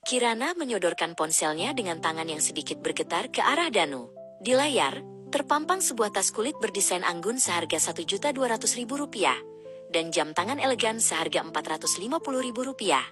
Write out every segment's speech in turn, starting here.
Kirana menyodorkan ponselnya dengan tangan yang sedikit bergetar ke arah Danu. Di layar, terpampang sebuah tas kulit berdesain anggun seharga Rp1.200.000 dan jam tangan elegan seharga Rp450.000.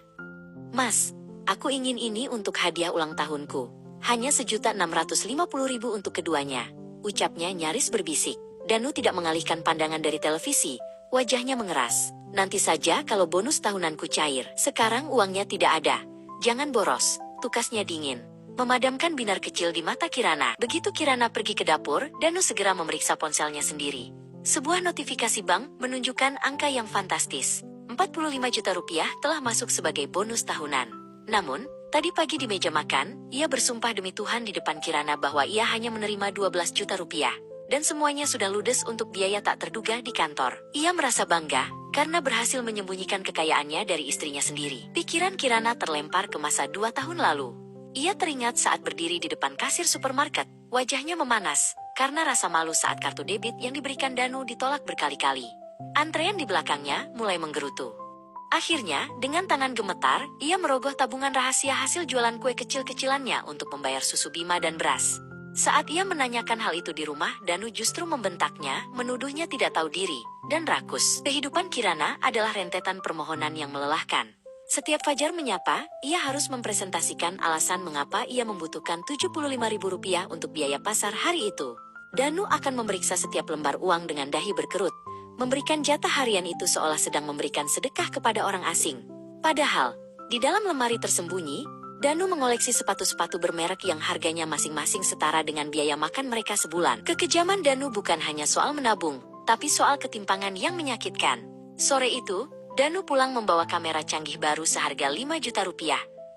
Mas, aku ingin ini untuk hadiah ulang tahunku. Hanya Rp1.650.000 untuk keduanya, ucapnya nyaris berbisik. Danu tidak mengalihkan pandangan dari televisi, wajahnya mengeras. Nanti saja kalau bonus tahunanku cair. Sekarang uangnya tidak ada. Jangan boros, tukasnya dingin. Memadamkan binar kecil di mata Kirana. Begitu Kirana pergi ke dapur, Danu segera memeriksa ponselnya sendiri. Sebuah notifikasi bank menunjukkan angka yang fantastis. Rp45 juta telah masuk sebagai bonus tahunan. Namun, tadi pagi di meja makan, ia bersumpah demi Tuhan di depan Kirana bahwa ia hanya menerima Rp12 juta. Dan semuanya sudah ludes untuk biaya tak terduga di kantor. Ia merasa bangga karena berhasil menyembunyikan kekayaannya dari istrinya sendiri. Pikiran Kirana terlempar ke masa 2 tahun lalu. Ia teringat saat berdiri di depan kasir supermarket, wajahnya memanas karena rasa malu saat kartu debit yang diberikan Danu ditolak berkali-kali. Antrean di belakangnya mulai menggerutu. Akhirnya, dengan tangan gemetar, ia merogoh tabungan rahasia hasil jualan kue kecil-kecilannya untuk membayar susu Bima dan beras. Saat ia menanyakan hal itu di rumah, Danu justru membentaknya, menuduhnya tidak tahu diri, dan rakus. Kehidupan Kirana adalah rentetan permohonan yang melelahkan. Setiap Fajar menyapa, ia harus mempresentasikan alasan mengapa ia membutuhkan Rp75.000 untuk biaya pasar hari itu. Danu akan memeriksa setiap lembar uang dengan dahi berkerut, memberikan jatah harian itu seolah sedang memberikan sedekah kepada orang asing. Padahal, di dalam lemari tersembunyi, Danu mengoleksi sepatu-sepatu bermerek yang harganya masing-masing setara dengan biaya makan mereka sebulan. Kekejaman Danu bukan hanya soal menabung, tapi soal ketimpangan yang menyakitkan. Sore itu, Danu pulang membawa kamera canggih baru seharga Rp5 juta.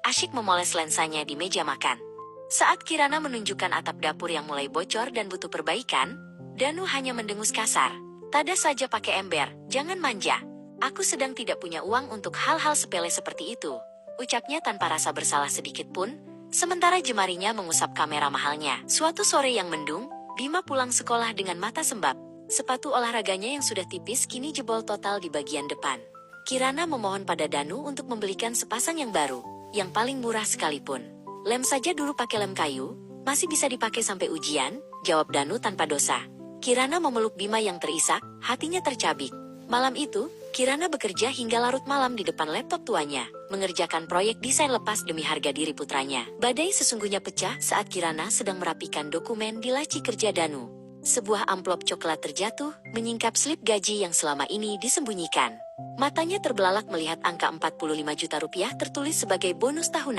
Asyik memoles lensanya di meja makan. Saat Kirana menunjukkan atap dapur yang mulai bocor dan butuh perbaikan, Danu hanya mendengus kasar. Tada saja pakai ember, jangan manja. Aku sedang tidak punya uang untuk hal-hal sepele seperti itu, ucapnya tanpa rasa bersalah sedikit pun, sementara jemarinya mengusap kamera mahalnya. Suatu sore yang mendung, Bima pulang sekolah dengan mata sembab. Sepatu olahraganya yang sudah tipis kini jebol total di bagian depan. Kirana memohon pada Danu untuk membelikan sepasang yang baru, yang paling murah sekalipun. Lem saja dulu pakai lem kayu, masih bisa dipakai sampai ujian, jawab Danu tanpa dosa. Kirana memeluk Bima yang terisak, hatinya tercabik. Malam itu, Kirana bekerja hingga larut malam di depan laptop tuanya, mengerjakan proyek desain lepas demi harga diri putranya. Badai sesungguhnya pecah saat Kirana sedang merapikan dokumen di laci kerja Danu. Sebuah amplop coklat terjatuh, menyingkap slip gaji yang selama ini disembunyikan. Matanya terbelalak melihat angka Rp45 juta tertulis sebagai bonus tahunan.